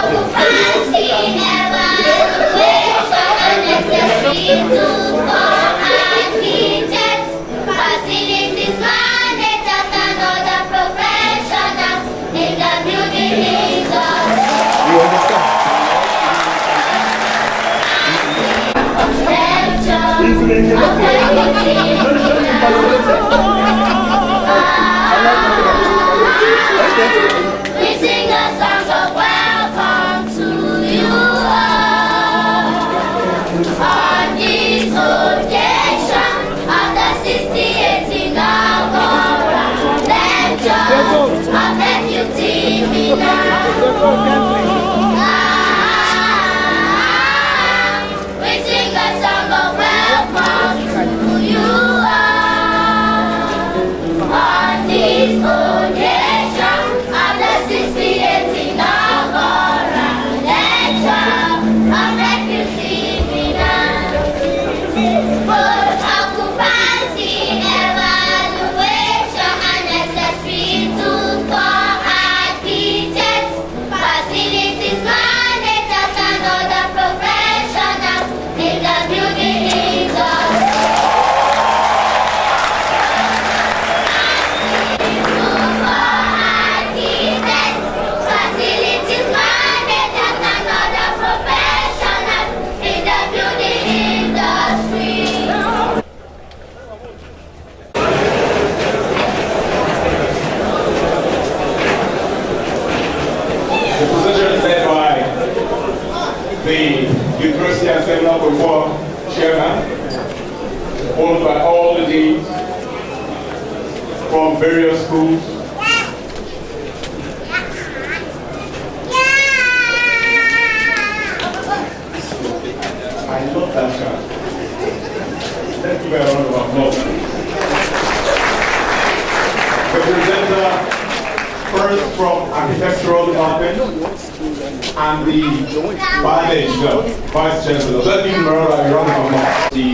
Occupancy, evaluation, unnecessary to architects, facilities managers and other professionals in the building industry. We sing a song of welcome to you on this occasion of the 68th Inaugural Lecture of Deputy Minna. We sing a song of welcome to you on this occasion of the 68th Inaugural Lecture of Deputy Minna. Both occupancy, evaluation, unnecessary to architects, facilities managers and other professionals in the building industry. Facilities managers and other professionals in the building industry. The position is led by the University Assembly of Chairman, followed by all the deans from various schools. I love that child. Let's give her a round of applause. The presenter first from Architectural Department and the Vice Chancellor. Let me know that a round of applause. The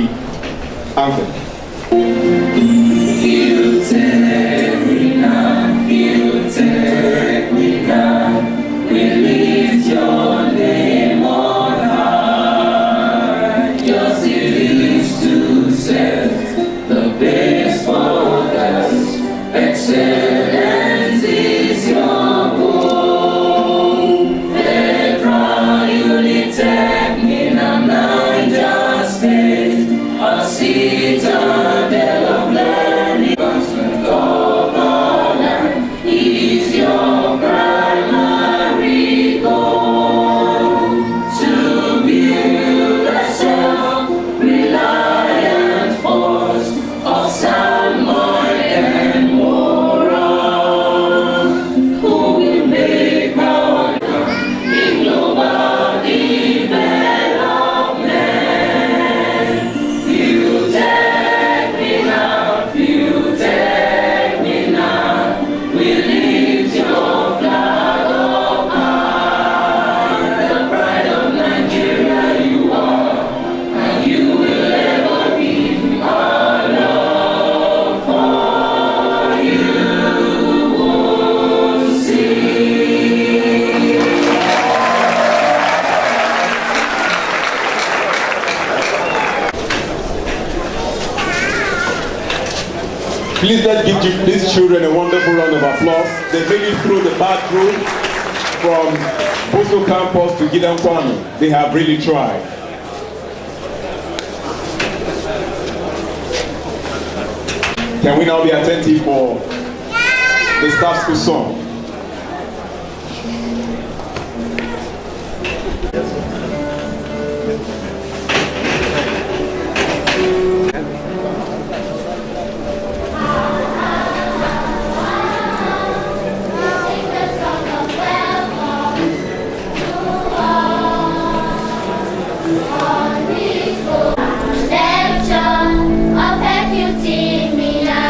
anthem. You take me now, you take me now. We lift your name on high. Your city is to set the best for us. Excellence is your goal. Federal Unitech, Minna, Niger State, a citadel of learning. Constant government is your primary goal. To build a self-reliant force of sound mind and moral, who will make our in global development. You take me now, you take me now. We lift your flag up high. The pride of Nigeria you are, and you will ever be. Our love for you won't cease. Please let's give these children a wonderful round of applause. They made it through the back room from Boso campus to Gidan Kwame. They have really tried. Can we now be attentive for the staff school song? Lecture of Deputy Minna.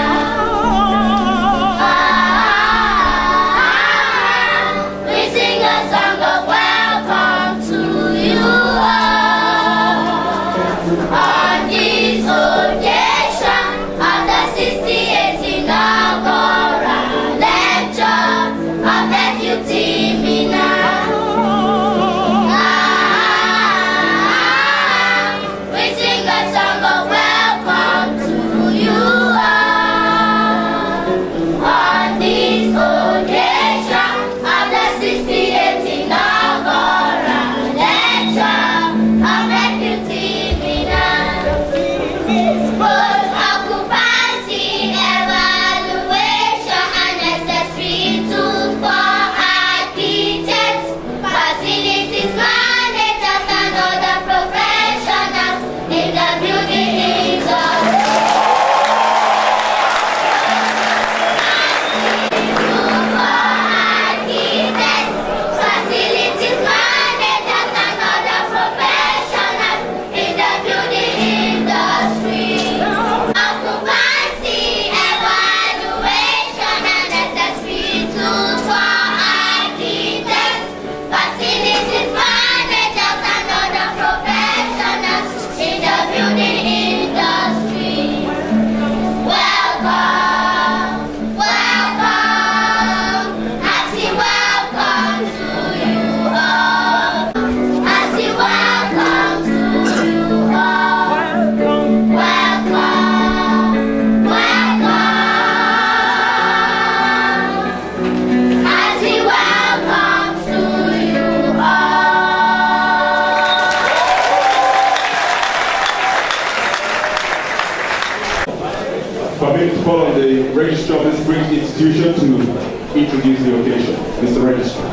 institution to introduce the occasion. Mr. Registrar.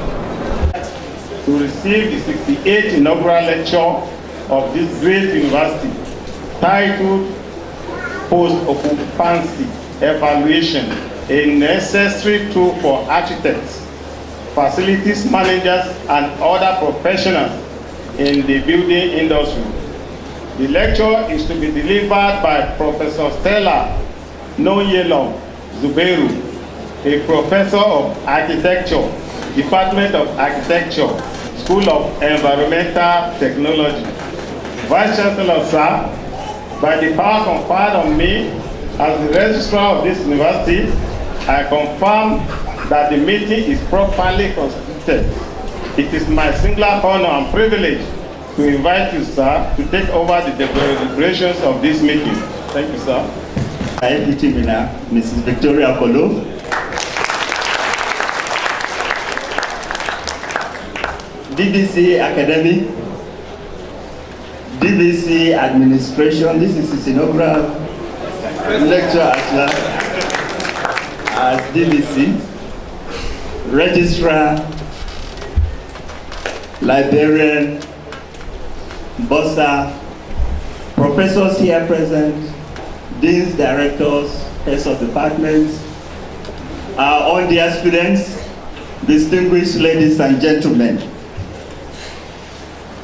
To receive the 68th inaugural lecture of this great university titled Post-Occupancy Evaluation, a necessary tool for architects, facilities managers, and other professionals in the building industry. The lecture is to be delivered by Professor Stella Noyelom Zubeiru, a professor of architecture, Department of Architecture, School of Environmental Technology. Vice Chancellor, sir, by the power conferred on me as the registrar of this university, I confirm that the meeting is properly constituted. It is my singular honor and privilege to invite you, sir, to take over the deliberations of this meeting. Thank you, sir. Deputy Minna, Mrs. Victoria Kolo. DVC Academy, DVC Administration. This is his inaugural lecture as DVC, Registrar, Librarian, Bossa, professors here present, deans, directors, heads of departments, our own dear students, distinguished ladies and gentlemen.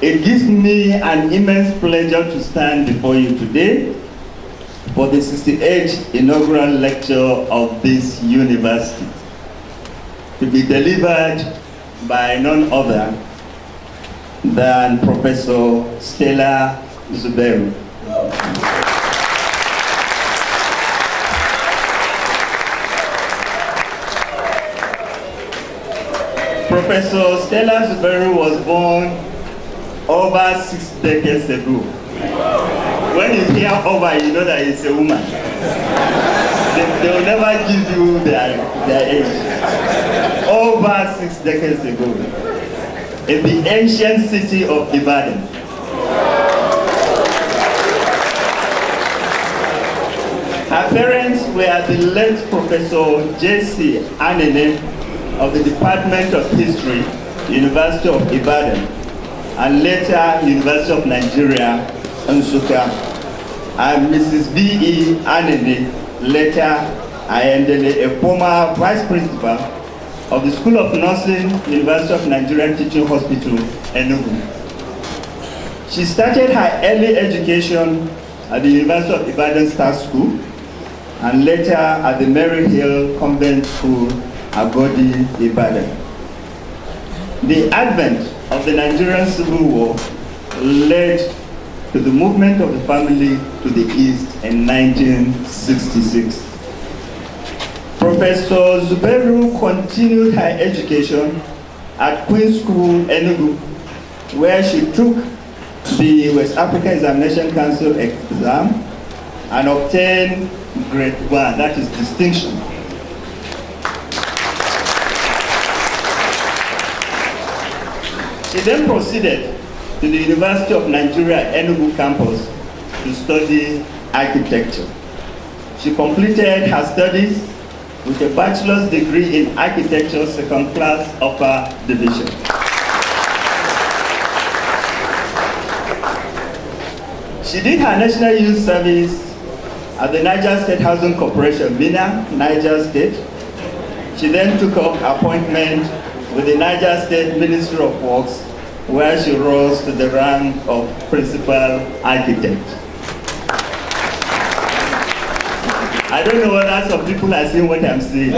It gives me an immense pleasure to stand before you today for the 68th inaugural lecture of this university, to be delivered by none other than Professor Stella Zubeiru. Professor Stella Zubeiru was born over 6 decades ago. When you hear over, you know that it's a woman. They will never give you their age. Over 6 decades ago, in the ancient city of Ibadan. Her parents were the late Professor J.C. Anene of the Department of History, University of Ibadan, and later University of Nigeria, Nsukka, and Mrs. B.E. Anene, later Ayendele, a former vice principal of the School of Nursing, University of Nigeria Teaching Hospital, Enugu. She started her early education at the University of Ibadan Star School, and later at the Mary Hill Convent School, Agodi, Ibadan. The advent of the Nigerian Civil War led to the movement of the family to the east in 1966. Professor Zubeiru continued her education at Queen's School, Enugu, where she took the West African Examination Council exam and obtained grade 1, that is distinction. She then proceeded to the University of Nigeria Enugu campus to study architecture. She completed her studies with a bachelor's degree in architecture, second class upper division. She did her national youth service at the Niger State Housing Corporation, Minna, Niger State. She then took up appointment with the Niger State Ministry of Works, where she rose to the rank of principal architect. I don't know whether some people are seeing what I'm saying.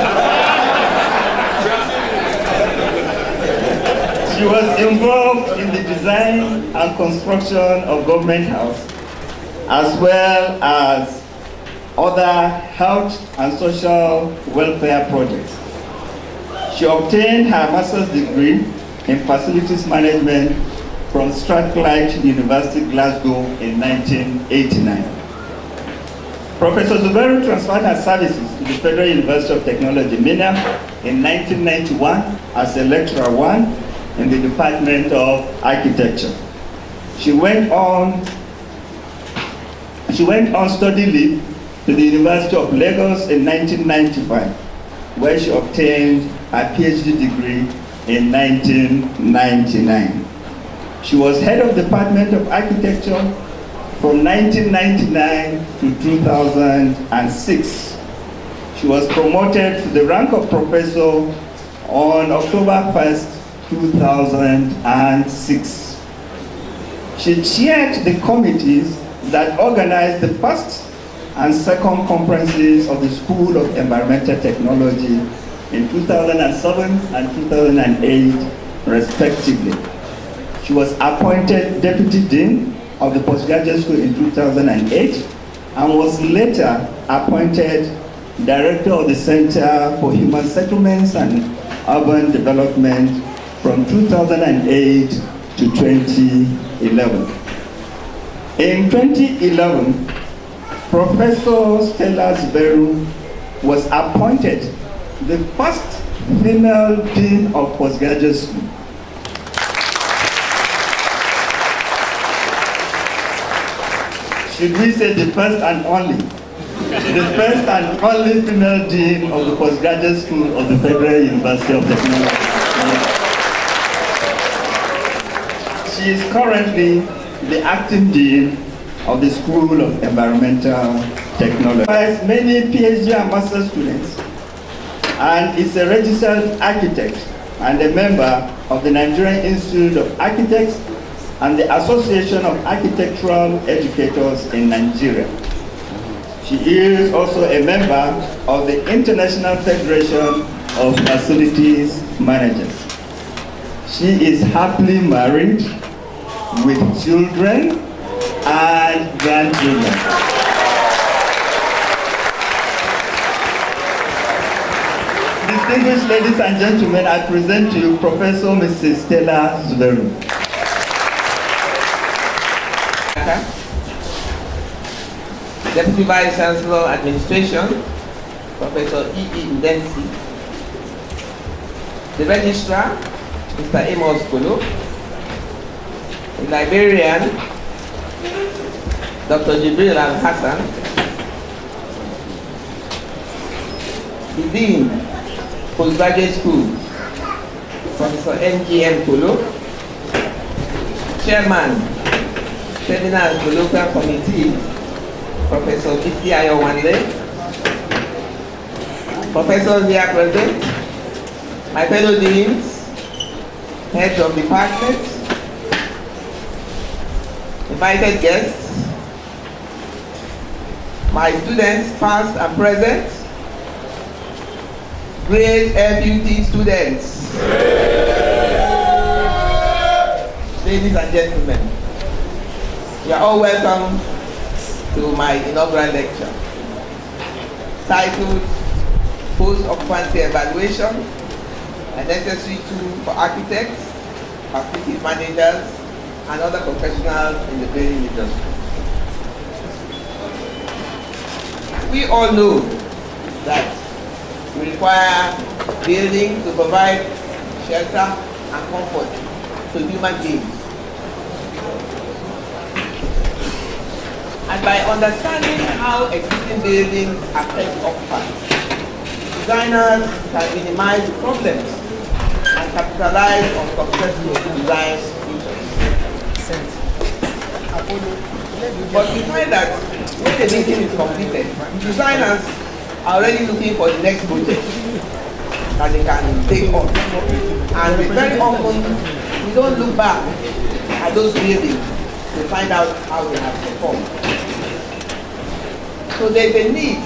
She was involved in the design and construction of government house, as well as other health and social welfare projects. She obtained her master's degree in facilities management from Strathclyde University, Glasgow in 1989. Professor Zubeiru transferred her services to the Federal University of Technology, Minna, in 1991 as a lecturer 1 in the Department of Architecture. She went on study leave to the University of Lagos in 1995, where she obtained her PhD degree in 1999. She was head of the Department of Architecture from 1999 to 2006. She was promoted to the rank of professor on October 1st, 2006. She chaired the committees that organized the first and second conferences of the School of Environmental Technology in 2007 and 2008, respectively. She was appointed Deputy Dean of the Postgraduate School in 2008 and was later appointed Director of the Center for Human Settlements and Urban Development from 2008 to 2011. In 2011, Professor Stella Zveru was appointed the first female Dean of Postgraduate School. Should we say the first and only? The first and only female Dean of the Postgraduate School of the Federal University of Technology. She is currently the acting Dean of the School of Environmental Technology. She has many PhD and master students and is a registered architect and a member of the Nigerian Institute of Architects and the Association of Architectural Educators in Nigeria. She is also a member of the International Federation of Facilities Managers. She is happily married with children and grandchildren. Distinguished ladies and gentlemen, I present to you Professor Mrs. Stella Zveru. Deputy Vice Chancellor Administration, Professor E.E. Udensi. The Registrar, Mr. Amos Kolo. The Librarian, Dr. Jibril Al-Hassan. The Dean, Postgraduate School, Professor M.G.M. Kolo. Chairman, Seminars Colloquial Committee, Professor Biti Ayowande. Professors here present, my fellow deans, heads of departments, invited guests, my students past and present, great FUT students, ladies and gentlemen, you are all welcome to my inaugural lecture titled Post-Occupancy Evaluation, a necessary tool for architects, facility managers, and other professionals in the building industry. We all know that we require buildings to provide shelter and comfort to human beings. And by understanding how existing buildings affect occupancy, designers can minimize the problems and capitalize on successful design features. But we find that when the building is completed, designers are already looking for the next project that they can take on. And very often, we don't look back at those buildings to find out how they have performed. So there's a need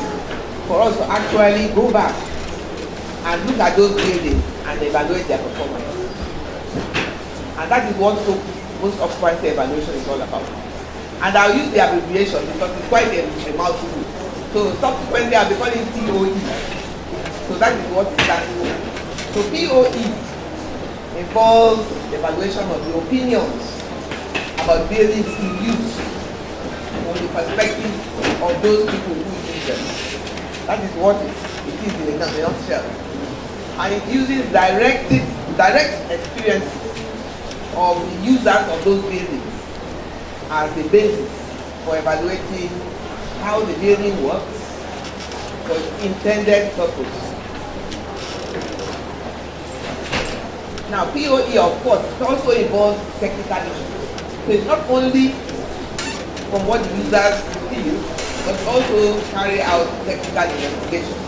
for us to actually go back and look at those buildings and evaluate their performance. And that is what post-occupancy evaluation is all about. And I'll use the abbreviation because it's quite a mouthful. So subsequently I'll be calling it POE. So that is what it stands for. So POE involves the evaluation of the opinions about buildings in use from the perspective of those people who use them. That is what it is in a nutshell. And it uses direct experiences of the users of those buildings as the basis for evaluating how the building works for its intended purpose. Now, POE, of course, it also involves technical issues. So it's not only from what the users feel, but also carry out technical investigation.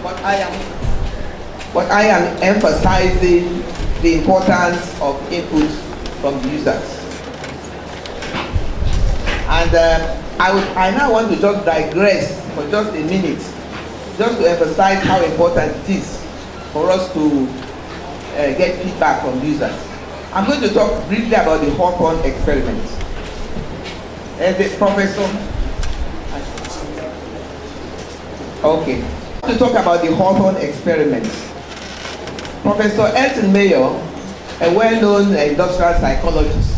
But I am emphasizing the importance of input from the users. And I now want to just digress for just a minute, just to emphasize how important it is for us to get feedback from users. I'm going to talk briefly about the Hawthorne experiment. As a professor, okay, to talk about the Hawthorne experiment. Professor Elton Mayor, a well-known industrial psychologist,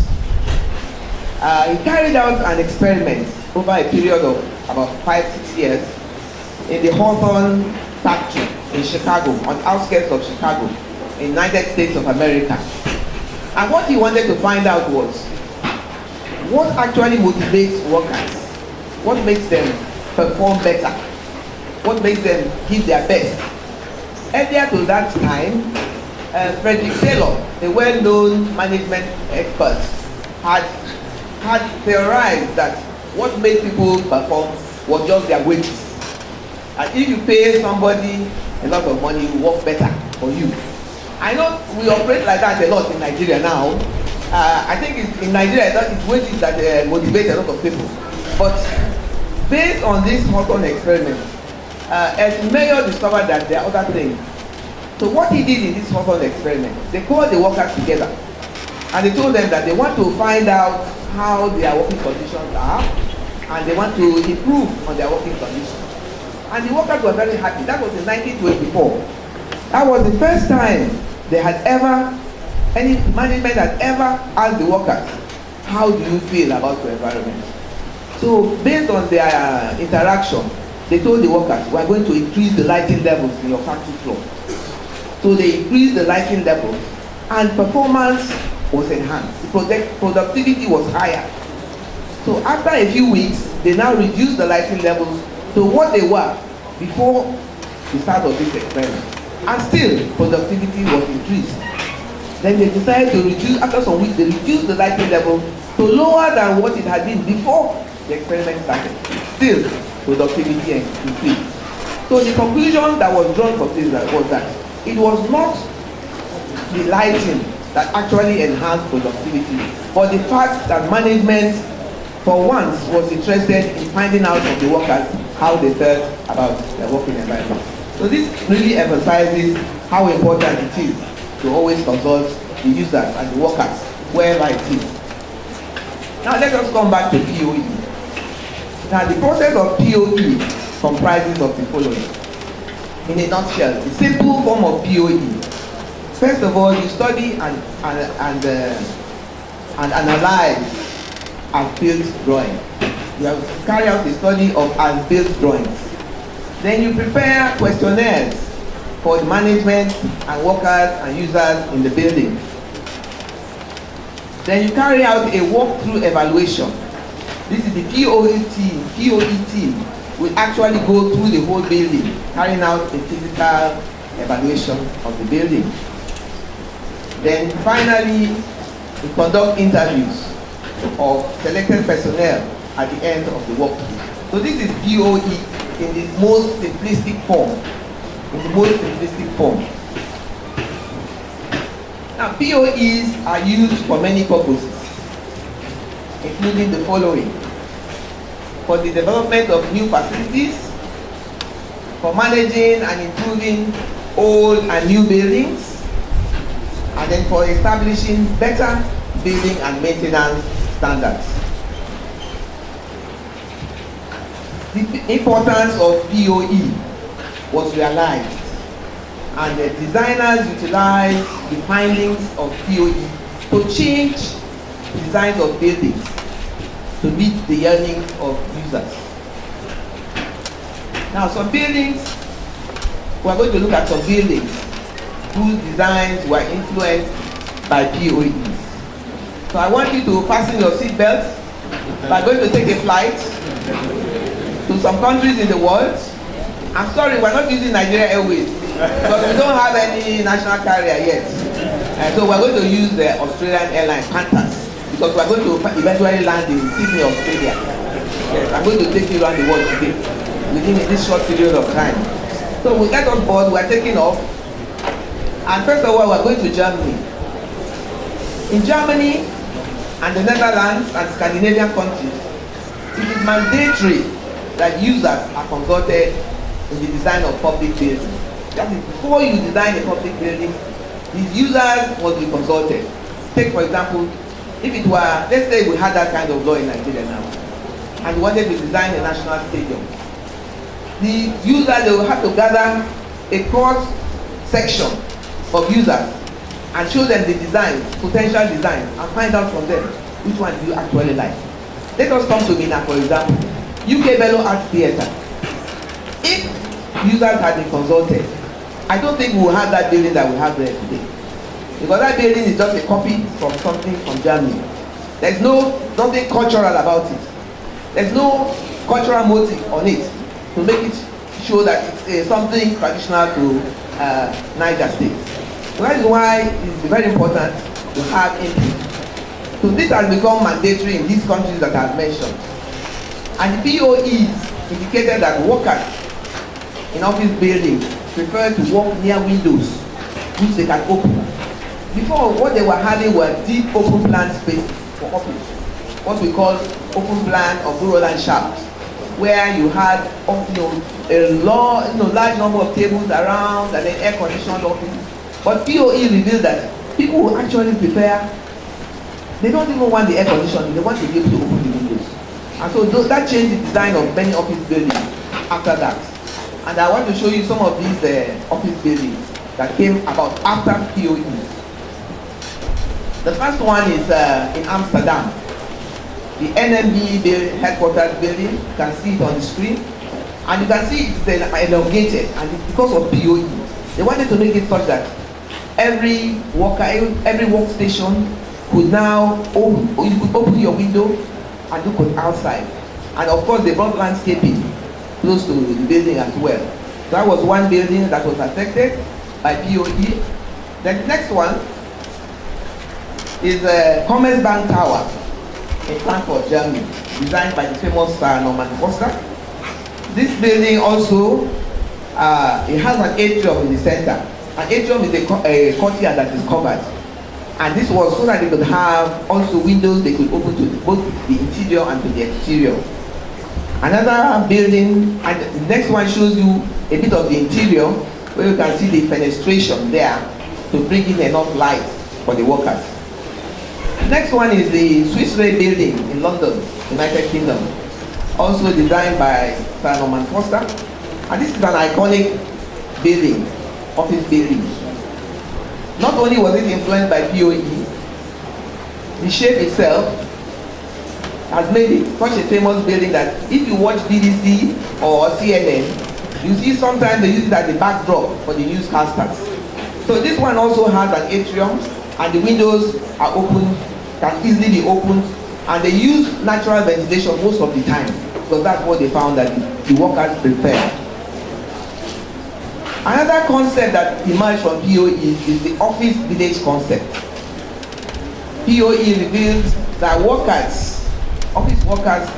he carried out an experiment over a period of about 5-6 years in the Hawthorne factory in Chicago, on outskirts of Chicago, in the United States of America. And what he wanted to find out was what actually motivates workers, what makes them perform better, what makes them give their best. Earlier to that time, Frederick Taylor, a well-known management expert, had theorized that what made people perform was just their wages. And if you pay somebody a lot of money, it will work better for you. I know we operate like that a lot in Nigeria now. I think in Nigeria, it's wages that motivate a lot of people. But based on this Hawthorne experiment, as Mayor discovered that there are other things. So what he did in this Hawthorne experiment, they called the workers together and they told them that they want to find out how their working conditions are and they want to improve on their working conditions. And the workers were very happy. That was in 1924. That was the first time they had ever, any management had ever asked the workers, how do you feel about your environment? So based on their interaction, they told the workers, we are going to increase the lighting levels in your factory floor. So they increased the lighting levels and performance was enhanced. The productivity was higher. So after a few weeks, they now reduced the lighting levels to what they were before the start of this experiment. And still, productivity was increased. Then they decided to reduce, after some weeks, they reduced the lighting level to lower than what it had been before the experiment started. Still, productivity increased. So the conclusion that was drawn from this was that it was not the lighting that actually enhanced productivity, but the fact that management for once was interested in finding out from the workers how they felt about their working environment. So this really emphasizes how important it is to always consult the users and the workers wherever it is. Now let us come back to POE. Now the process of POE comprises of the following. In a nutshell, the simple form of POE. First of all, you study and analyze as-built drawing. You have to carry out the study of as-built drawings. Then you prepare questionnaires for the management and workers and users in the building. Then you carry out a walkthrough evaluation. This is the POE team will actually go through the whole building, carrying out a physical evaluation of the building. Then finally, we conduct interviews of selected personnel at the end of the walkthrough. So this is POE in the most simplistic form. Now POEs are used for many purposes, including the following: for the development of new facilities, for managing and improving old and new buildings, and then for establishing better building and maintenance standards. The importance of POE was realized, and the designers utilized the findings of POE to change designs of buildings to meet the yearnings of users. Now some buildings, we are going to look at some buildings whose designs were influenced by POEs. So I want you to fasten your seatbelts. We are going to take a flight to some countries in the world. I'm sorry, we're not using Nigeria Airways because we don't have any national carrier yet. So we're going to use the Australian airline Qantas because we're going to eventually land in Sydney, Australia. Yes, I'm going to take you around the world today within this short period of time. So we get on board, we're taking off, and first of all, we're going to Germany. In Germany and the Netherlands and Scandinavian countries, it is mandatory that users are consulted in the design of public buildings. That is, before you design a public building, these users must be consulted. Take for example, if it were, let's say we had that kind of law in Nigeria now, and we wanted to design a national stadium. The users, they will have to gather a cross section of users and show them the design, potential design, and find out from them which one do you actually like. Let us come to Minna, for example. UK Bello Art Theatre. If users had been consulted, I don't think we will have that building that we have there today. Because that building is just a copy from something from Germany. There's nothing cultural about it. There's no cultural motive on it to make it show that it's something traditional to Niger State. So that is why it's very important to have input. So this has become mandatory in these countries that I've mentioned. And the POEs indicated that workers in office buildings prefer to work near windows which they can open. Before, what they were having were deep open plan spaces for office, what we call open plan or rural land shafts, where you had a large number of tables around and then air conditioned office. But POE revealed that people who actually prefer, they don't even want the air conditioning, they want to be able to open the windows. And so that changed the design of many office buildings after that. And I want to show you some of these office buildings that came about after POE. The first one is in Amsterdam. The NMB headquarters building, you can see it on the screen. And you can see it's elongated, and it's because of POE. They wanted to make it such that every worker, every workstation could now you could open your window and look outside. And of course, they brought landscaping close to the building as well. That was one building that was affected by POE. The next one is Commerzbank Tower in Frankfurt, Germany, designed by the famous Norman Foster. This building also, it has an atrium in the center. An atrium is a courtyard that is covered. And this was so that they could have also windows they could open to both the interior and to the exterior. Another building, and the next one shows you a bit of the interior, where you can see the fenestration there to bring in enough light for the workers. The next one is the Swiss Re building in London, United Kingdom, also designed by Sir Norman Foster. And this is an iconic building, office building. Not only was it influenced by POE, the shape itself has made it such a famous building that if you watch BBC or CNN, you see sometimes they use it as the backdrop for the newscasters. So this one also has an atrium, and the windows are open, can easily be opened, and they use natural ventilation most of the time, because that's what they found that the workers prefer. Another concept that emerged from POE is the office village concept. POE reveals that office workers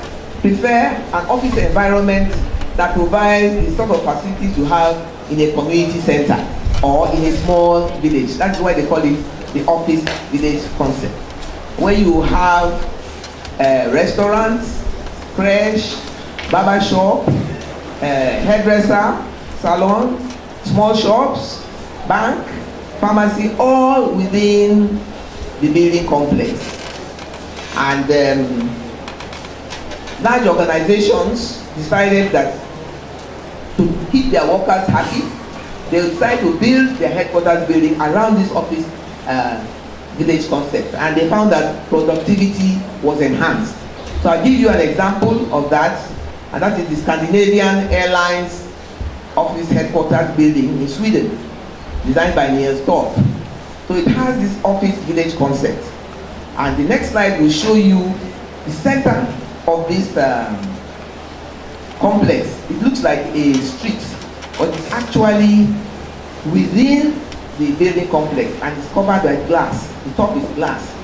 prefer an office environment that provides the sort of facilities you have in a community center or in a small village. That's why they call it the office village concept, where you have restaurants, creche, barber shop, hairdresser, salon, small shops, bank, pharmacy, all within the building complex. And large organizations decided that to keep their workers happy, they decided to build their headquarters building around this office village concept, and they found that productivity was enhanced. So I'll give you an example of that, and that is the Scandinavian Airlines office headquarters building in Sweden, designed by Niels Torp. So it has this office village concept. And the next slide will show you the center of this complex. It looks like a street, but it's actually within the building complex, and it's covered by glass. The top is glass.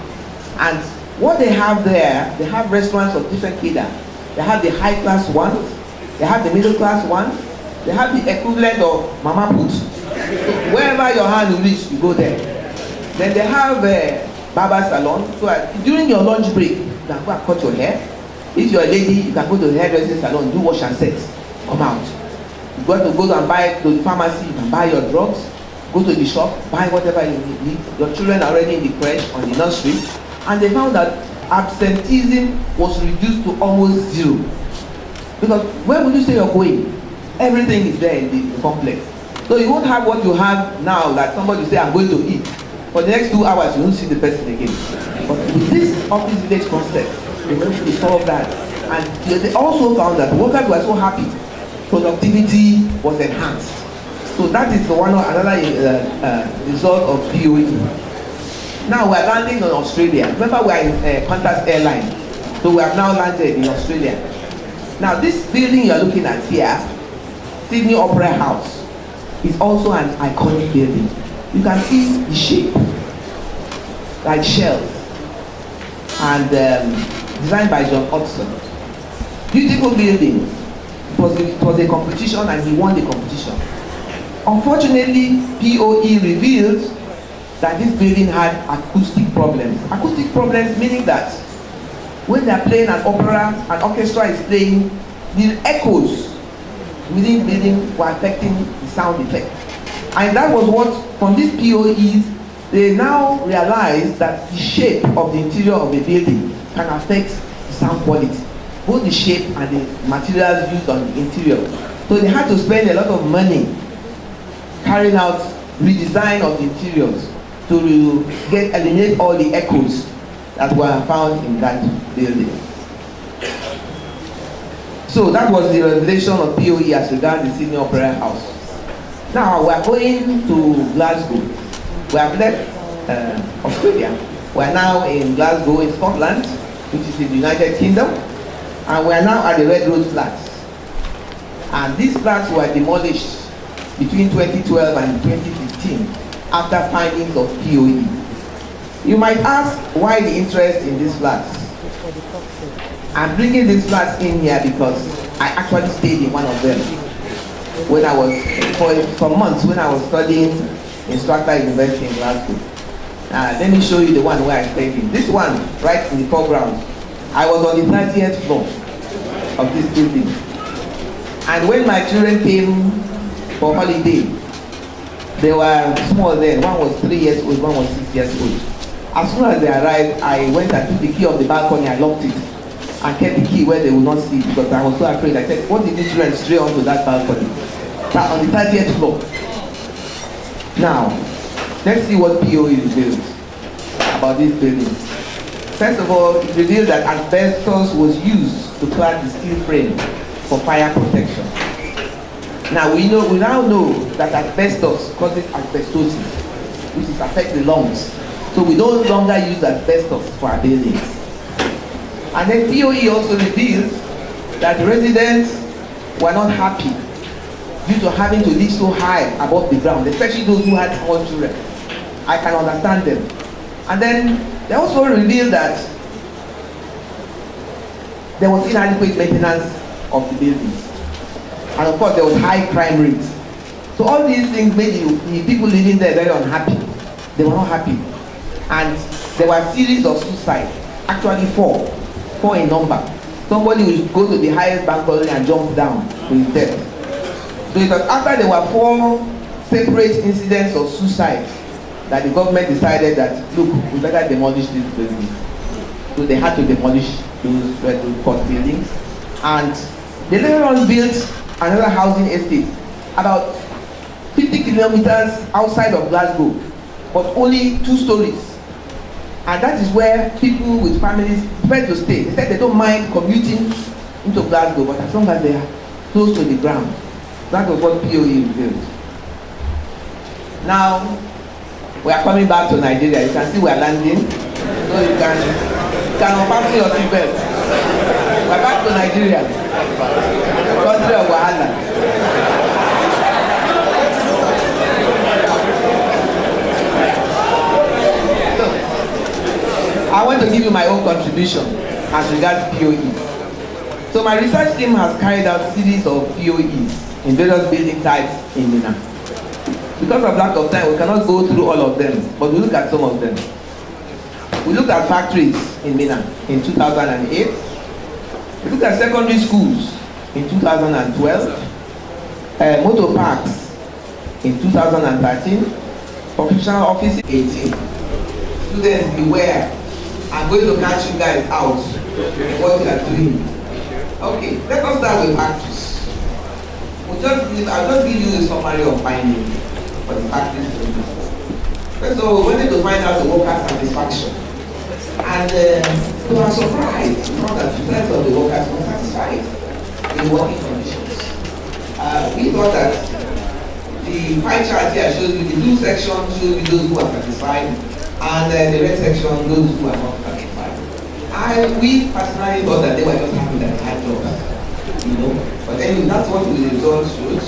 And what they have there, they have restaurants of different cadre. They have the high class ones, they have the middle class ones, they have the equivalent of Mama Put. Wherever your hand will reach, you go there. Then they have a barber salon. So during your lunch break, you can go and cut your hair. If you're a lady, you can go to the hairdressing salon, do wash and set, come out. You got to go and buy to the pharmacy, you can buy your drugs, go to the shop, buy whatever you need. Your children are already in the crèche, on the nursery, and they found that absenteeism was reduced to almost zero. Because where would you say you're going? Everything is there in the complex. So you won't have what you have now, that somebody will say, I'm going to eat. For the next 2 hours, you won't see the person again. But with this office village concept, they were able to solve that. And they also found that workers were so happy. Productivity was enhanced. So that is another result of POE. Now we are landing in Australia. Remember, we are in Qantas Airline. So we have now landed in Australia. Now this building you are looking at here, Sydney Opera House, is also an iconic building. You can see the shape, like shells, and designed by John Hudson. Beautiful building. It was a competition, and he won the competition. Unfortunately, POE revealed that this building had acoustic problems. Acoustic problems meaning that when they are playing an opera, an orchestra is playing, the echoes within the building were affecting the sound effect. And that was what, from these POEs, they now realize that the shape of the interior of a building can affect the sound quality, both the shape and the materials used on the interior. So they had to spend a lot of money carrying out redesign of the interiors to eliminate all the echoes that were found in that building. So that was the revelation of POE as regards the Sydney Opera House. Now we are going to Glasgow. We have left Australia. We are now in Glasgow in Scotland, which is in the United Kingdom, and we are now at the Red Road flats. And these flats were demolished between 2012 and 2015 after findings of POE. You might ask why the interest in these flats. I'm bringing these flats in here because I actually stayed in one of them when I was, for months when I was studying in Strathclyde University in Glasgow. Let me show you the one where I stayed in. This one, right in the foreground. I was on the 30th floor of this building. And when my children came for holiday, they were small then. One was 3 years old, one was 6 years old. As soon as they arrived, I went and took the key of the balcony, I locked it, and kept the key where they would not see because I was so afraid. I said, what did these children stray onto that balcony? Now, on the 30th floor. Now, let's see what POE revealed about this building. First of all, it revealed that asbestos was used to clad the steel frame for fire protection. Now, we now know that asbestos causes asbestosis, which affects the lungs. So we no longer use asbestos for our buildings. And then POE also reveals that the residents were not happy due to having to live so high above the ground, especially those who had small children. I can understand them. And then they also revealed that there was inadequate maintenance of the buildings. And of course there was high crime rates. So all these things made the people living there very unhappy. They were not happy. And there were a series of suicides, actually four in number. Somebody will go to the highest balcony and jump down to his death. So it was after there were 4 separate incidents of suicide that the government decided that, look, we better demolish these buildings. So they had to demolish those Red Road court buildings. And they later on built another housing estate about 50 kilometers outside of Glasgow, but only 2 stories. And that is where people with families prefer to stay. They said they don't mind commuting into Glasgow, but as long as they are close to the ground. That was what POE revealed. Now, we are coming back to Nigeria. You can see we are landing. So you can unfasten your seatbelt. We are back to Nigeria. Country of Wahala. I want to give you my own contribution as regards POE. So my research team has carried out a series of POEs in various building types in Minna. Because of lack of time, we cannot go through all of them, but we look at some of them. We looked at factories in Minna in 2008. We looked at secondary schools in 2012. Motor parks in 2013. Professional offices 18. Students beware. I'm going to catch you guys out in what you are doing. Okay, let us start with factories. I'll just give you a summary of findings for the factories. First of all, we wanted to find out the workers' satisfaction. And we were surprised to know that 2/3 of the workers were satisfied in working conditions. We thought that the pie chart here shows you the blue section shows you those who are satisfied, and the red section those who are not satisfied. We personally thought that they were just happy that they had jobs, you know. But anyway, that's what the results showed.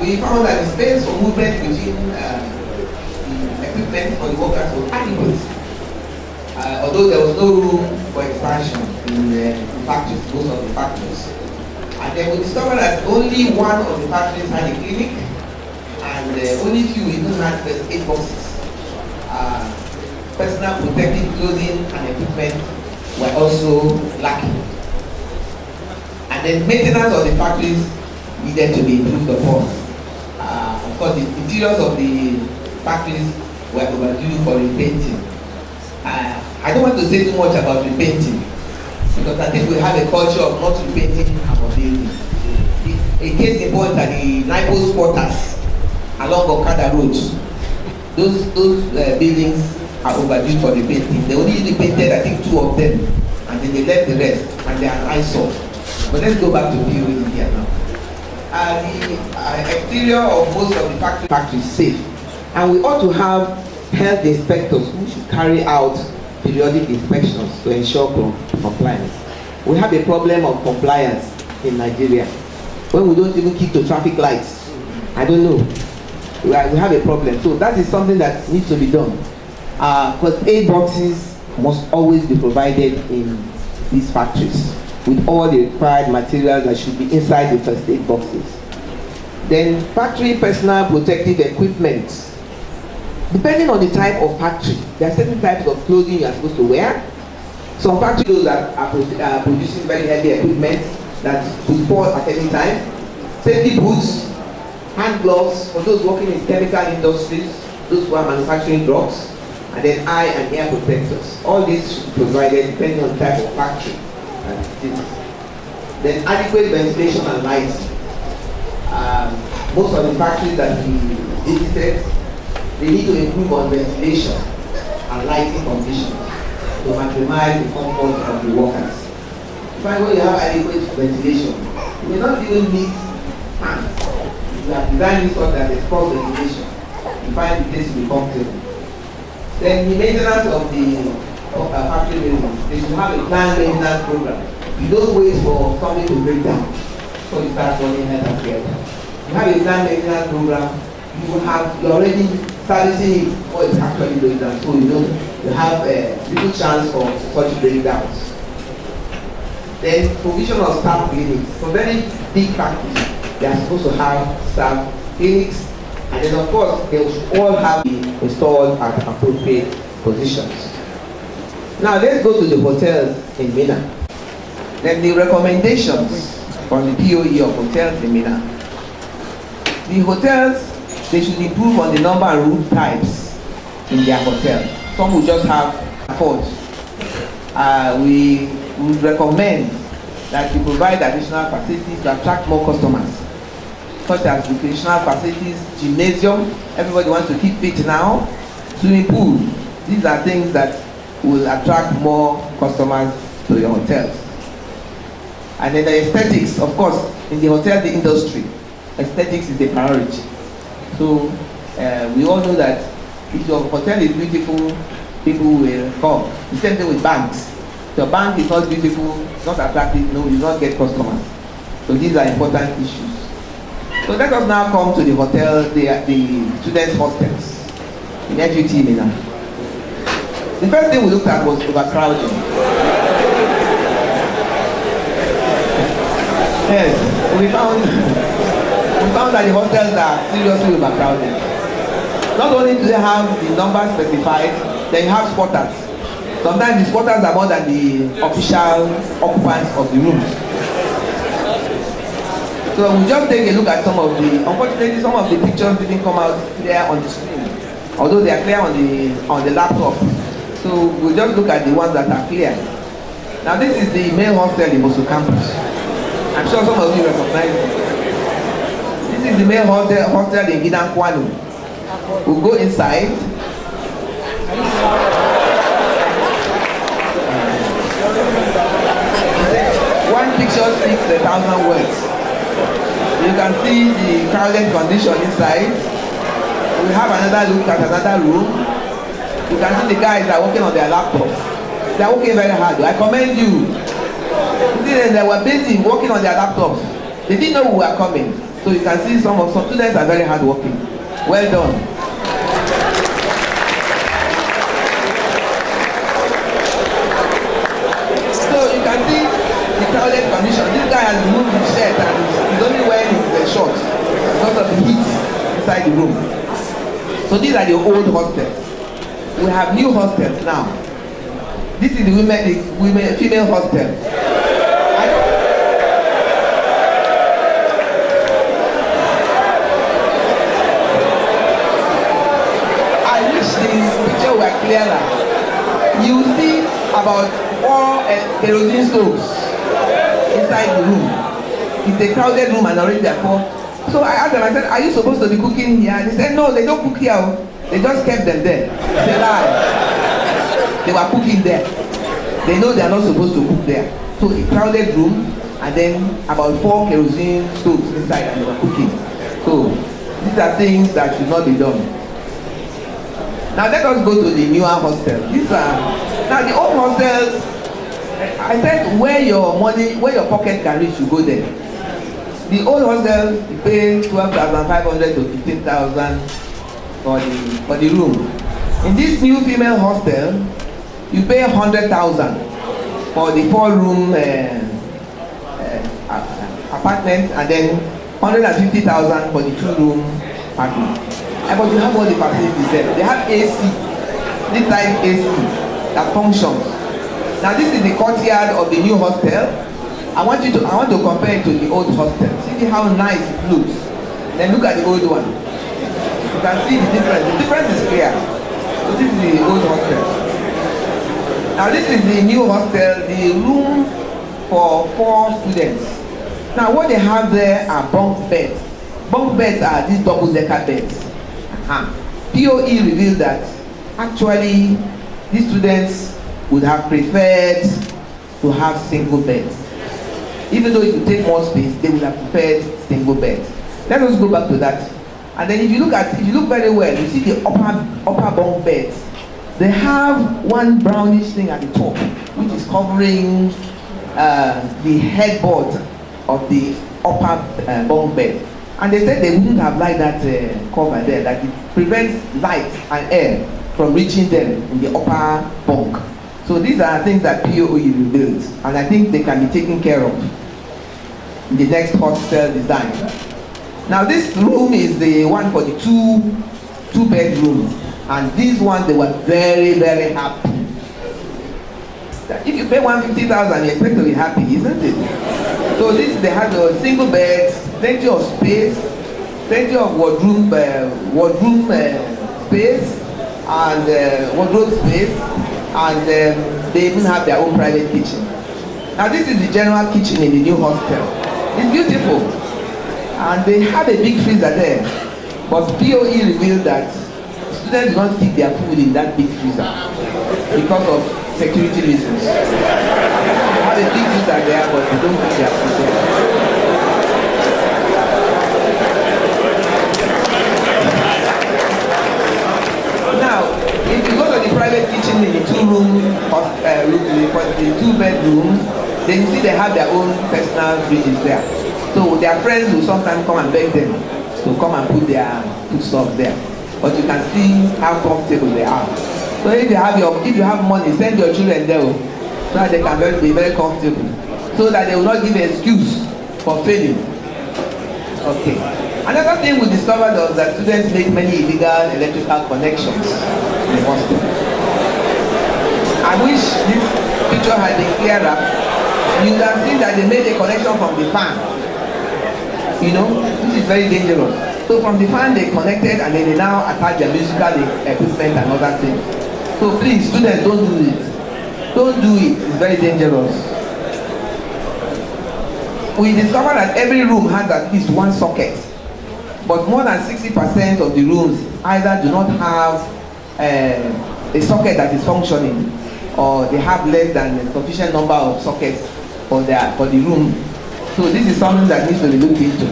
We found that the space for movement between the equipment for the workers was adequate. Although there was no room for expansion in the factories, most of the factories. And then we discovered that only one of the factories had a clinic, and only few even had first aid boxes. Personal protective clothing and equipment were also lacking. And then maintenance of the factories needed to be improved upon. Of course, the interiors of the factories were overdue for repainting. I don't want to say too much about repainting, because I think we have a culture of not repainting our buildings. A case in point are the NIPOS quarters along Okada roads. Those buildings are overdue for repainting. They only repainted, I think, 2 of them, and then they left the rest, and they are an eyesore. But let's go back to POE here now. The exterior of most of the factories is safe, and we ought to have health inspectors who should carry out periodic inspections to ensure compliance. We have a problem of compliance in Nigeria when we don't even keep the traffic lights. I don't know. We have a problem. So that is something that needs to be done. Because aid boxes must always be provided in these factories with all the required materials that should be inside the first aid boxes. Then factory personal protective equipment. Depending on the type of factory, there are certain types of clothing you are supposed to wear. Some factories that are producing very heavy equipment that could fall at any time. Safety boots, hand gloves for those working in chemical industries, those who are manufacturing drugs, and then eye and ear protectors. All these should be provided depending on the type of factory. Then adequate ventilation and lighting. Most of the factories that we visited, they need to improve on ventilation and lighting conditions to maximize the comfort of the workers. If I know you have adequate ventilation, you may not even need fans. You have designed it so that there's cross ventilation. You find the place to be comfortable. Then the maintenance of the factory buildings, they should have a planned maintenance program. You don't wait for something to break down so you start running health and care. You have a planned maintenance program. You already servicing it or it's actually break down, so you have a little chance of such breakdowns. Then provision of staff clinics. For very big factories, they are supposed to have staff clinics, and then of course they should all have been installed at appropriate positions. Now let's go to the hotels in Minna. Then the recommendations from the POE of hotels in Minna. The hotels, they should improve on the number and room types in their hotel. Some will just have afford. We would recommend that you provide additional facilities to attract more customers, such as recreational facilities, gymnasium. Everybody wants to keep fit now. Swimming pool. These are things that will attract more customers to your hotels. And then the aesthetics, of course, in the hotel industry, aesthetics is a priority. So we all know that if your hotel is beautiful, people will come. The same thing with banks. If your bank is not beautiful, not attractive, no, you will not get customers. So these are important issues. So let us now come to the hotel, the students' hostels in FUT Minna. The first thing we looked at was overcrowding. Yes, we found that the hostels are seriously overcrowded. Not only do they have the numbers specified, then you have squatters. Sometimes the squatters are more than the official occupants of the rooms. So we just take a look at some of the, unfortunately some of the pictures didn't come out clear on the screen, although they are clear on the laptop. So we'll just look at the ones that are clear. Now this is the male hostel in Boso campus. I'm sure some of you recognize it. This is the male hostel in Gidan Kwanu. We'll go inside. One picture speaks 1,000 words. You can see the crowded condition inside. We have another look at another room. You can see the guys are working on their laptops. They are working very hard. I commend you. They were busy working on their laptops. They didn't know we were coming. So you can see some students are very hard working. Well done. So you can see the crowded condition. This guy has removed his shirt and he's only wearing his shorts because of the heat inside the room. So these are the old hostels. We have new hostels now. This is the female hostel. I wish the picture were clearer. You will see about 4 kerosene stoves inside the room. It's a crowded room and already there are 4. So I asked them, I said, are you supposed to be cooking here? And they said, no, they don't cook here. They just kept them there. It's a lie. They were cooking there. They know they are not supposed to cook there. So a crowded room and then about 4 kerosene stoves inside and they were cooking. So these are things that should not be done. Now let us go to the newer hostels. These are now the old hostels. I said where your money, where your pocket can reach, you go there. The old hostels you pay 12,500 to 15,000 for the room. In this new female hostel, you pay 100,000 for the 4-room apartment and then 150,000 for the 2-room apartment. But you have all the facilities there. They have AC, this type AC that functions. Now this is the courtyard of the new hostel. I want to compare it to the old hostel. See how nice it looks. Then look at the old one. You can see the difference. The difference is clear. So this is the old hostel. Now this is the new hostel, the room for 4 students. Now what they have there are bunk beds. Bunk beds are these double-decker beds. POE revealed that actually these students would have preferred to have single beds. Even though it would take more space, they would have preferred single beds. Let us go back to that. And then if you look very well, you see the upper bunk beds. They have one brownish thing at the top, which is covering the headboard of the upper bunk bed. And they said they wouldn't have liked that cover there, that it prevents light and air from reaching them in the upper bunk. So these are things that POE revealed, and I think they can be taken care of in the next hostel design. Now this room is the one for the two bedrooms, and these ones they were very, very happy. If you pay 150,000, you expect to be happy, isn't it? So they had a single bed, plenty of space, plenty of wardrobe space, and wardrobe space, and they even have their own private kitchen. Now this is the general kitchen in the new hostel. It's beautiful, and they have a big freezer there, but POE revealed that students don't keep their food in that big freezer because of security reasons. They have a big freezer there, but they don't keep their food there. Now, if you go to the private kitchen in the 2-room, the 2-bedroom, then you see they have their own personal fridges there. So their friends will sometimes come and beg them to come and put their food stuff there. But you can see how comfortable they are. So if you have money, send your children there, so that they can be very comfortable, so that they will not give an excuse for failing. Okay. Another thing we discovered was that students make many illegal electrical connections in the hostel. I wish this picture had been clearer. You would have seen that they made a connection from the fan. You know, this is very dangerous. So from the fan they connected, and then they now attach their musical equipment and other things. So please, students, don't do it. Don't do it. It's very dangerous. We discovered that every room has at least one socket, but more than 60% of the rooms either do not have a socket that is functioning, or they have less than a sufficient number of sockets for the room. So this is something that needs to be looked into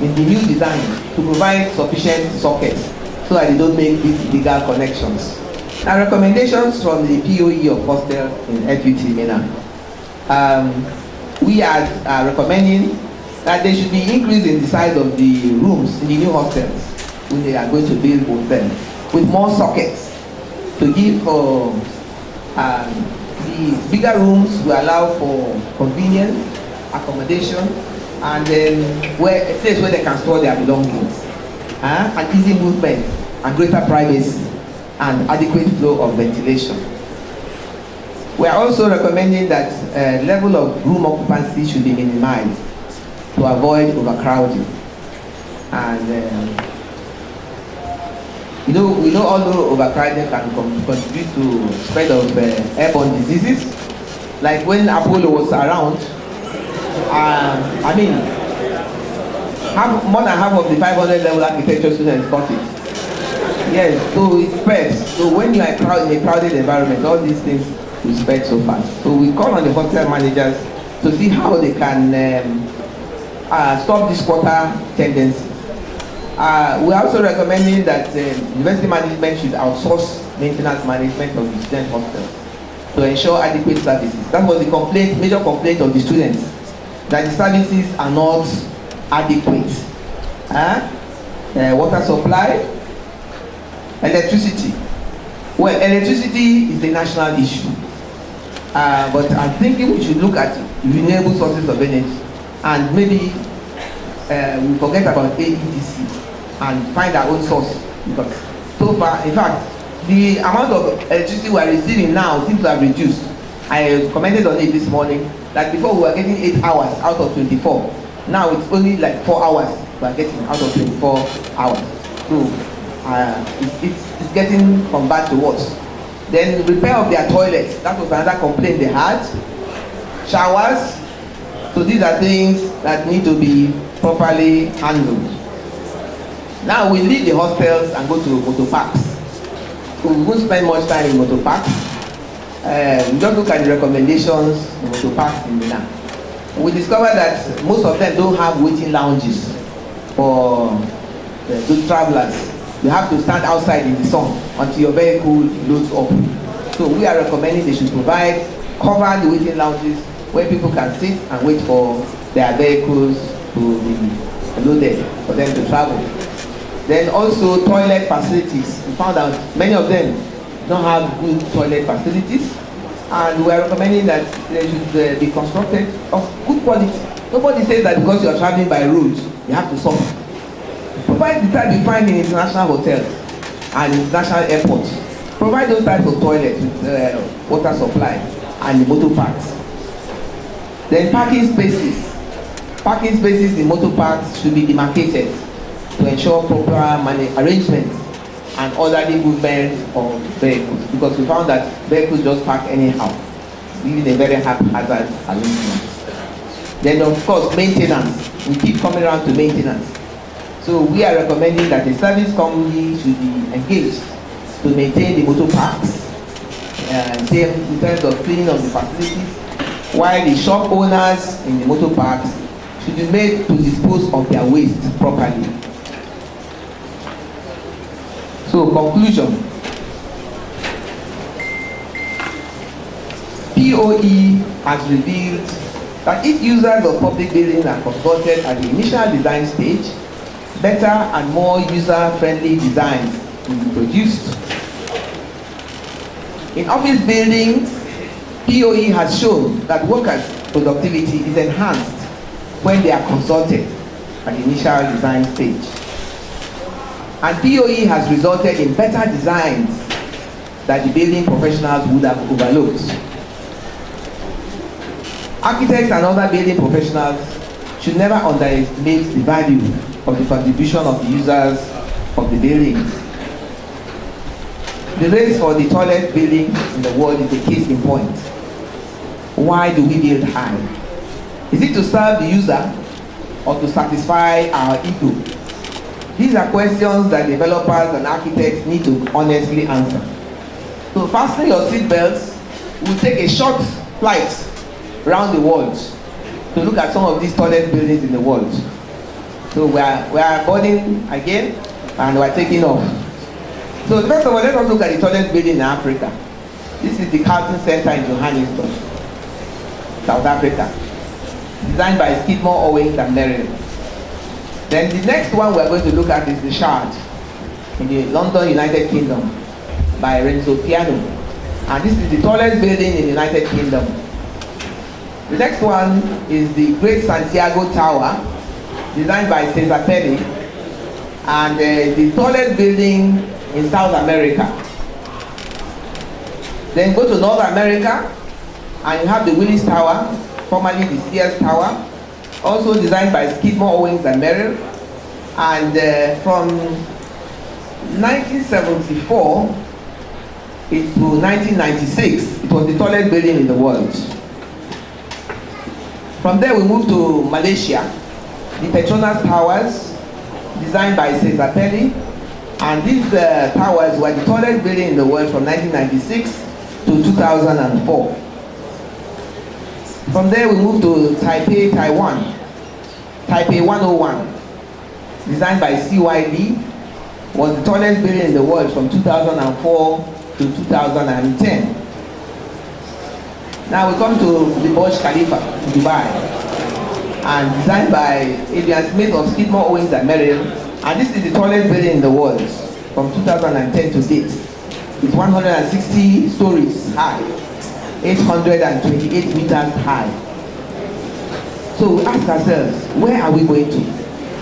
in the new design, to provide sufficient sockets so that they don't make these illegal connections. Now, recommendations from the POE of hostel in FUT Minna. We are recommending that there should be increase in the size of the rooms in the new hostels when they are going to build with them, with more sockets, to give the bigger rooms will allow for convenience, accommodation, and then a place where they can store their belongings, and easy movement, and greater privacy, and adequate flow of ventilation. We are also recommending that level of room occupancy should be minimized to avoid overcrowding. And we know although overcrowding can contribute to spread of airborne diseases, like when Apollo was around, more than half of the 500 level architecture students got it. Yes, so it spreads. So when you are in a crowded environment, all these things will spread so fast. So we call on the hostel managers to see how they can stop this quarter tendency. We are also recommending that university management should outsource maintenance management of the student hostels to ensure adequate services. That was the major complaint of the students, that the services are not adequate. Water supply, electricity. Well, electricity is a national issue, but I'm thinking we should look at renewable sources of energy, and maybe we forget about AEDC and find our own source, because so far, in fact, the amount of electricity we are receiving now seems to have reduced. I commented on it this morning that before we were getting 8 hours out of 24. Now it's only like 4 hours we are getting out of 24 hours. So it's getting from bad to worse. Then repair of their toilets, that was another complaint they had. Showers, so these are things that need to be properly handled. Now we leave the hostels and go to motor parks. So we won't spend much time in motor parks. We just look at the recommendations in motor parks in Minna. We discovered that most of them don't have waiting lounges for those travelers. You have to stand outside in the sun until your vehicle loads up. So we are recommending they should provide covered waiting lounges where people can sit and wait for their vehicles to be loaded for them to travel. Then also toilet facilities. We found out many of them don't have good toilet facilities, and we are recommending that they should be constructed of good quality. Nobody says that because you are traveling by road, you have to suffer. Provide the type you find in international hotels and international airports. Provide those types of toilets with water supply and the motor parks. Then parking spaces. Parking spaces in motor parks should be demarcated to ensure proper arrangement and orderly movement of vehicles, because we found that vehicles just park anyhow, leaving a very haphazard arrangement. Then of course maintenance. We keep coming around to maintenance. So we are recommending that the service company should be engaged to maintain the motor parks, in terms of cleaning of the facilities, while the shop owners in the motor parks should be made to dispose of their waste properly. So conclusion. POE has revealed that if users of public buildings are consulted at the initial design stage, better and more user-friendly designs will be produced. In office buildings, POE has shown that workers' productivity is enhanced when they are consulted at the initial design stage. And POE has resulted in better designs that the building professionals would have overlooked. Architects and other building professionals should never underestimate the value of the contribution of the users of the buildings. The race for the tallest building in the world is a case in point. Why do we build high? Is it to serve the user or to satisfy our ego? These are questions that developers and architects need to honestly answer. So fasten your seatbelts. We'll take a short flight around the world to look at some of these tallest buildings in the world. So we are boarding again and we're taking off. So first of all, let us look at the tallest building in Africa. This is the Carlton Center in Johannesburg, South Africa, designed by Skidmore, Owings and Merrill. Then the next one we're going to look at is the Shard in the London, United Kingdom, by Renzo Piano. And this is the tallest building in the United Kingdom. The next one is the Great Santiago Tower, designed by Cesar Pelli, and the tallest building in South America. Then go to North America, and you have the Willis Tower, formerly the Sears Tower, also designed by Skidmore, Owings and Merrill. And from 1974 to 1996, it was the tallest building in the world. From there we move to Malaysia, the Petronas Towers, designed by Cesar Pelli. And these towers were the tallest building in the world from 1996 to 2004. From there we move to Taipei, Taiwan. Taipei 101, designed by C.Y. Lee, was the tallest building in the world from 2004 to 2010. Now we come to the Burj Khalifa in Dubai, and designed by Adrian Smith of Skidmore, Owings and Merrill. And this is the tallest building in the world from 2010 to date. It's 160 stories high, 828 meters high. So we ask ourselves, where are we going to?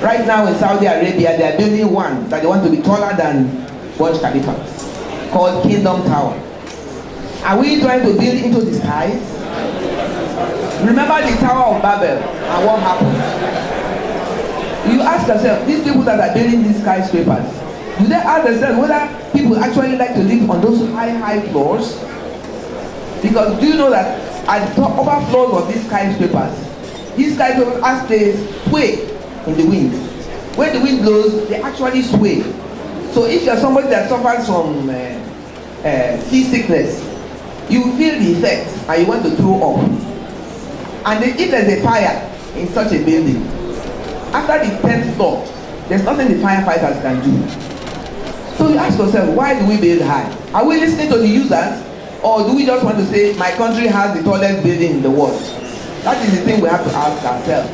Right now in Saudi Arabia, they are building one that they want to be taller than Burj Khalifa, called Kingdom Tower. Are we trying to build into the skies? Remember the Tower of Babel and what happened? You ask yourself, these people that are building these skyscrapers, do they ask themselves whether people actually like to live on those high floors? Because do you know that at the upper floors of these skyscrapers as they sway in the wind, when the wind blows, they actually sway. So if you're somebody that suffers from seasickness, you feel the effect and you want to throw up. And if there's a fire in such a building, after the 10th floor, there's nothing the firefighters can do. So you ask yourself, why do we build high? Are we listening to the users, or do we just want to say, my country has the tallest building in the world? That is the thing we have to ask ourselves.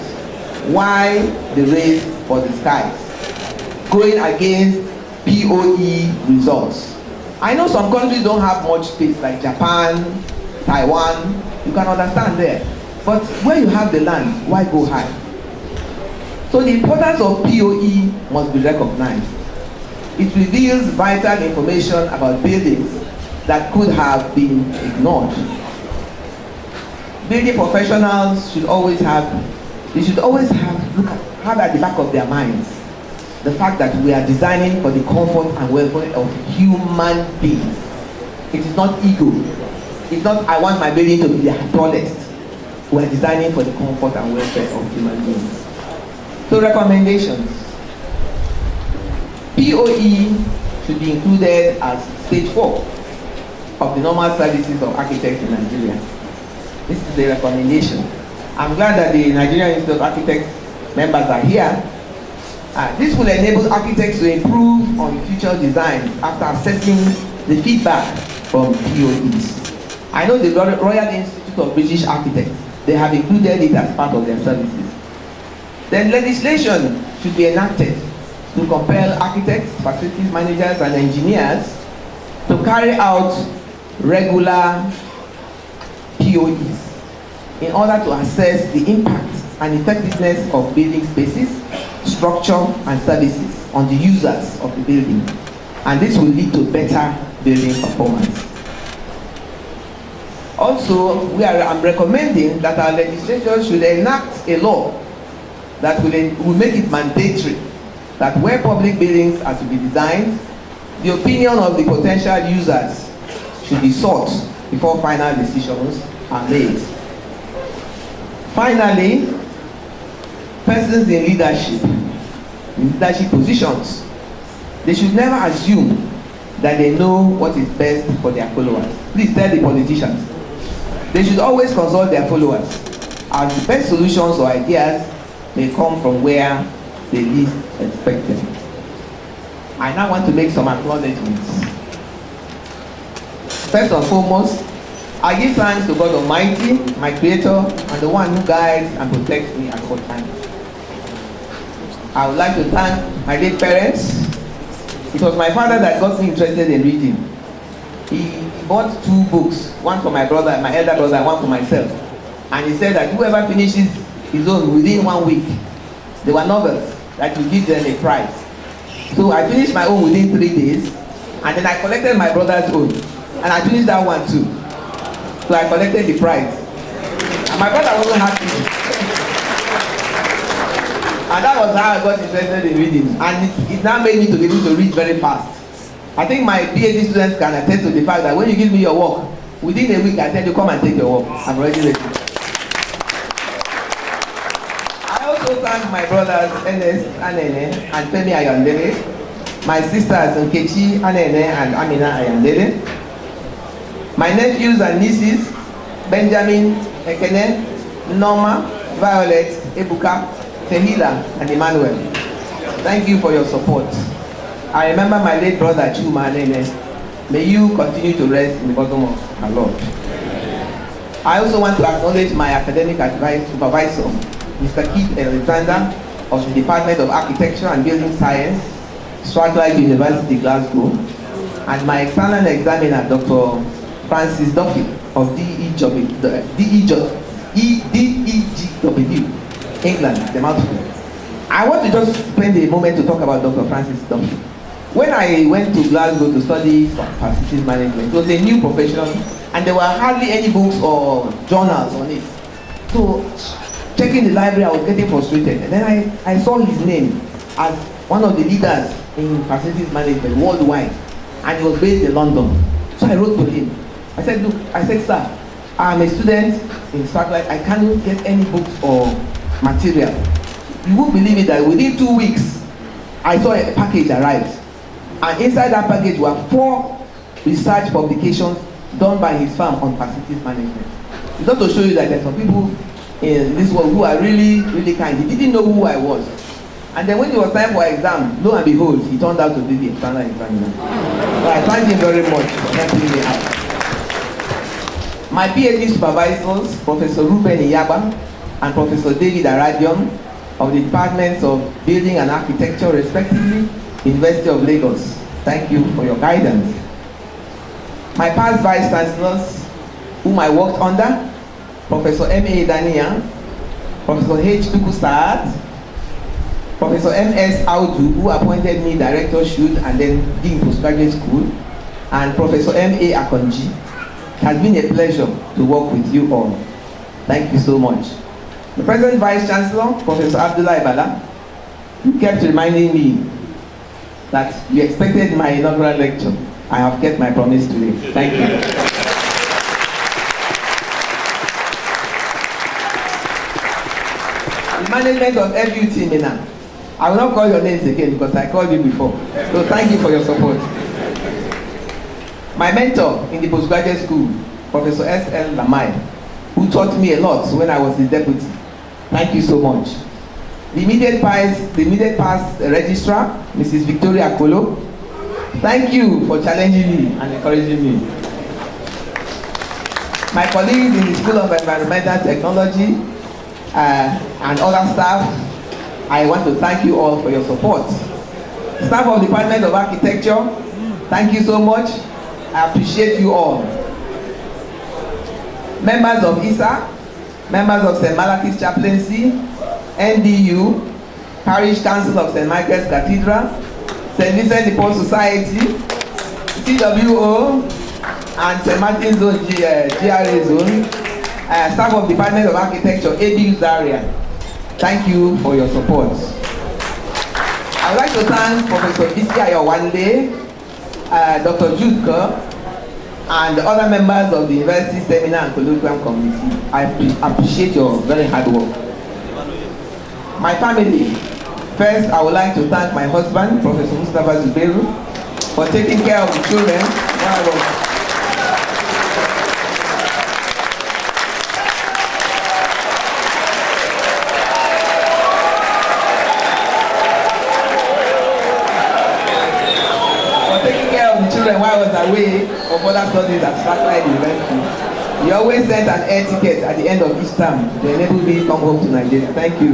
Why the race for the skies? Going against POE results. I know some countries don't have much space, like Japan, Taiwan. You can understand there. But where you have the land, why go high? So the importance of POE must be recognized. It reveals vital information about buildings that could have been ignored. Building professionals should always have at the back of their minds the fact that we are designing for the comfort and welfare of human beings. It is not ego. It's not, I want my building to be the tallest. We are designing for the comfort and welfare of human beings. So recommendations. POE should be included as stage 4 of the normal services of architects in Nigeria. This is the recommendation. I'm glad that the Nigerian Institute of Architects members are here. This will enable architects to improve on future designs after assessing the feedback from POEs. I know the Royal Institute of British Architects, they have included it as part of their services. Then legislation should be enacted to compel architects, facilities managers and engineers to carry out regular POEs in order to assess the impact and effectiveness of building spaces, structure, and services on the users of the building. And this will lead to better building performance. Also, I'm recommending that our legislature should enact a law that will make it mandatory that where public buildings are to be designed, the opinion of the potential users should be sought before final decisions are made. Finally, persons in leadership positions, they should never assume that they know what is best for their followers. Please tell the politicians. They should always consult their followers, as the best solutions or ideas may come from where they least expect them. I now want to make some acknowledgements. First and foremost, I give thanks to God Almighty, my Creator, and the one who guides and protects me at all times. I would like to thank my late parents. It was my father that got me interested in reading. He bought 2 books, one for my brother, my elder brother, and one for myself. And he said that whoever finishes his own within 1 week, they were novels, that you give them a prize. So I finished my own within 3 days, and then I collected my brother's own, and I finished that one too. So I collected the prize. And my brother wasn't happy. And that was how I got interested in reading. And it now made me to be able to read very fast. I think my PhD students can attest to the fact that when you give me your work, within a week I tell you come and take your work. I'm already ready. I also thank my brothers Enes Anene and Femi Ayandele, my sisters Nkechi Anene and Amina Ayandele, my nephews and nieces Benjamin Ekene, Norma, Violet, Ebuka, Tehila, and Emmanuel. Thank you for your support. I remember my late brother Chuma Anene. May you continue to rest in the bosom of our Lord. I also want to acknowledge my academic supervisor, Mr. Keith Alexander of the Department of Architecture and Building Science, Strathclyde University, Glasgow, and my external examiner, Dr. Francis Duffy of DEGW, England, the mouthful. I want to just spend a moment to talk about Dr. Francis Duffy. When I went to Glasgow to study facilities management, it was a new profession, and there were hardly any books or journals on it. So, checking the library, I was getting frustrated. And then I saw his name as one of the leaders in facilities management worldwide, and he was based in London. So I wrote to him. I said, look, sir, I'm a student in Strathclyde. I cannot get any books or material. You won't believe it that within 2 weeks, I saw a package arrive. And inside that package were 4 research publications done by his firm on facilities management. It's not to show you that there are some people in this world who are really, really kind. He didn't know who I was. And then when it was time for exam, lo and behold, he turned out to be the external examiner. So I thank him very much for helping me out. My PhD supervisors, Professor Ruben Iyaba and Professor David Aradion of the Departments of Building and Architecture, respectively, University of Lagos. Thank you for your guidance. My past vice chancellors, whom I worked under, Professor M.A. Daniel, Professor H. Tukusad, Professor M.S. Audu, who appointed me Director Shud and then Dean Postgraduate School, and Professor M.A. Akonji. It has been a pleasure to work with you all. Thank you so much. The present Vice Chancellor, Professor Abdullah Ibala, who kept reminding me that you expected my inaugural lecture. I have kept my promise today. Thank you. The management of FUT Minna. I will not call your names again because I called you before. So thank you for your support. My mentor in the postgraduate school, Professor S.L. Lamai, who taught me a lot when I was his deputy. Thank you so much. The immediate past registrar, Mrs. Victoria Kolo, thank you for challenging me and encouraging me. My colleagues in the School of Environmental Technology and other staff, I want to thank you all for your support. Staff of the Department of Architecture, thank you so much. I appreciate you all. members of ISA, members of St. Malachy's Chaplaincy, NDU, Parish Council of St. Michael's Cathedral, St. Vincent de Paul Society, CWO, and St. Martin's Zone GRA Zone, staff of Department of Architecture, ABU Zaria. Thank you for your support. I would like to thank Professor Bisi Ayowande, Dr. Jude Kerr, and the other members of the University Seminar and Colloquium Committee. I appreciate your very hard work. My family, first I would like to thank my husband, Professor Mustafa Zubeiru, for taking care of the children while I was away for further studies at Strathclyde University. He always sent an air ticket at the end of each term to enable me to come home to Nigeria. Thank you.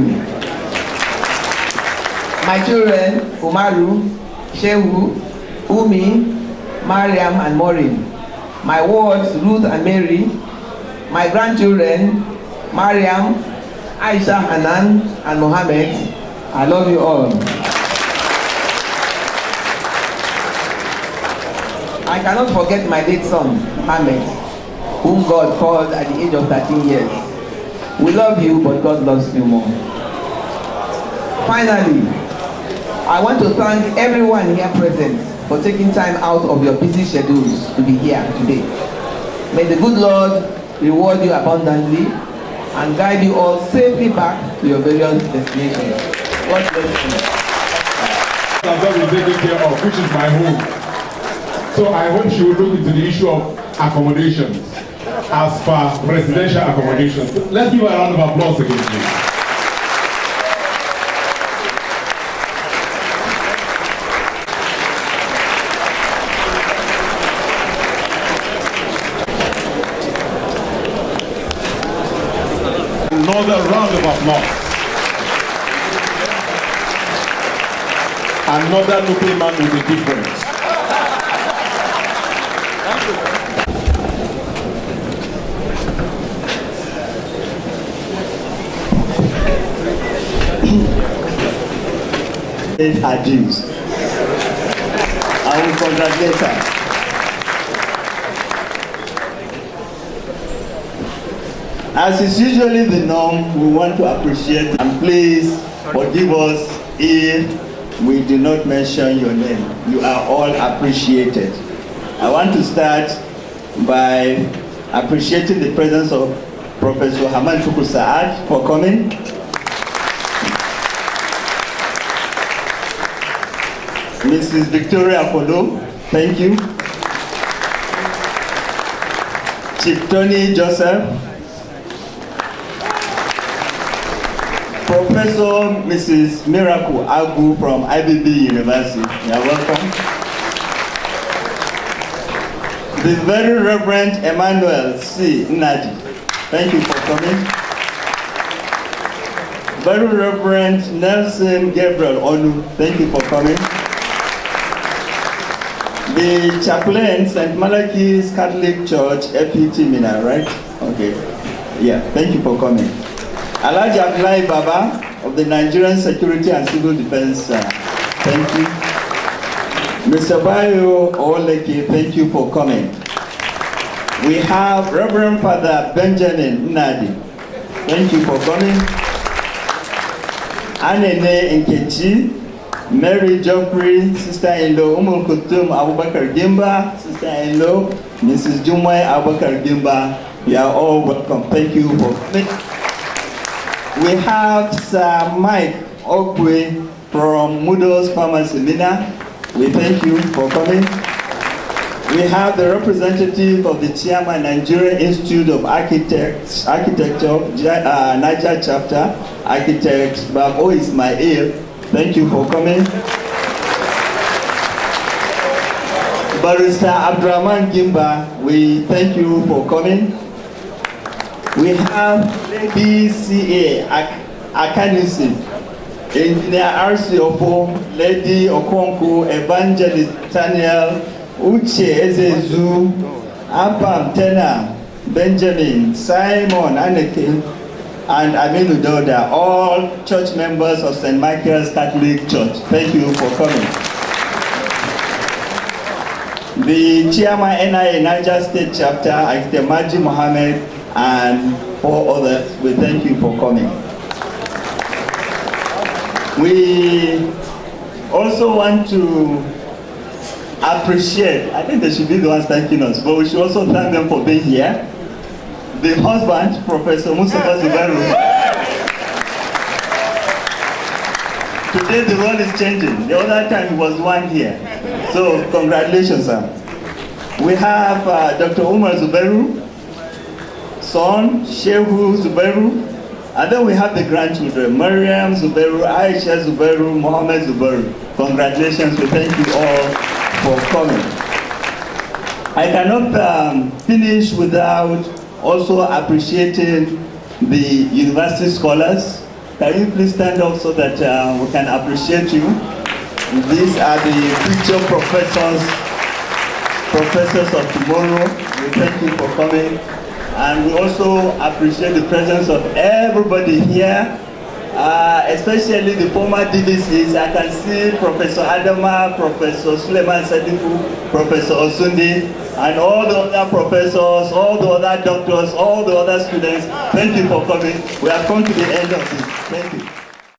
My children, Umaru, Shehu, Umi, Mariam, and Maureen. My wards, Ruth and Mary. My grandchildren, Mariam, Aisha, Hanan, and Mohammed. I love you all. I cannot forget my late son, Mohammed, whom God called at the age of 13 years. We love you, but God loves you more. Finally, I want to thank everyone here present for taking time out of your busy schedules to be here today. May the good Lord reward you abundantly and guide you all safely back to your various destinations. God bless you. That's what we're taking care of, which is my home. So I hope she will look into the issue of accommodations as per residential accommodations. Let's give her a round of applause again, please. Another round of applause. Another Nupe man with a difference. Her dreams. I will congratulate her. As is usually the norm, we want to appreciate and please forgive us if we do not mention your name. You are all appreciated. I want to start by appreciating the presence of Professor Haman Tuku Saad for coming. Mrs. Victoria Kolo, thank you. Chief Tony Joseph. Professor Mrs. Miracle Agu from IBB University. You are welcome. The very Reverend Emmanuel C. Nadi. Thank you for coming. Very Reverend Nelson Gabriel Onu. Thank you for coming. The chaplain, St. Malachy's Catholic Church, FPT Minna, right? Okay. Yeah, thank you for coming. Alhaji Abdullahi Baba of the Nigerian Security and Civil Defense, thank you. Mr. Bayo Oleke, thank you for coming. We have Reverend Father Benjamin Nnadi. Thank you for coming. Anene Nkechi, Mary Joffrey, sister-in-law, Kutum Abubakar Gimba, sister-in-law, Mrs. Jumai Abubakar Gimba. You are all welcome. Thank you for coming. We have Sir Mike Ogwe from Mudo's Pharmacy Minna. We thank you for coming. We have the representative of the Chairman Nigerian Institute of Architecture, Niger chapter, Architect Babo Ismail. Thank you for coming. Barrister Abdurrahman Gimba, we thank you for coming. We have Lady C.A. Akanisi, Engineer R.C. Opo, Lady Okonko, Evangelist Daniel, Uche Ezezu, Abam Tena, Benjamin, Simon, Anneke, and Aminu Dauda, all church members of St. Michael's Catholic Church. Thank you for coming. The chairman NIA Niger State Chapter, Akite Maji Mohammed, and 4 others, we thank you for coming. We also want to appreciate, I think they should be the ones thanking us, but we should also thank them for being here. The husband, Professor Mustafa Zubairu. Today the role is changing. The other time he was one here. So congratulations, sir. We have Dr. Umar Zubairu, son, Shehu Zubairu, and then we have the grandchildren, Mariam Zubairu, Aisha Zubairu, Mohammed Zubairu. Congratulations, we thank you all for coming. I cannot finish without also appreciating the university scholars. Can you please stand up so that we can appreciate you? These are the future professors of tomorrow. We thank you for coming. And we also appreciate the presence of everybody here, especially the former DVCs. I can see Professor Adama, Professor Suleiman Sadiku, Professor Osundi, and all the other professors, all the other doctors, all the other students. Thank you for coming. We have come to the end of this. Thank you.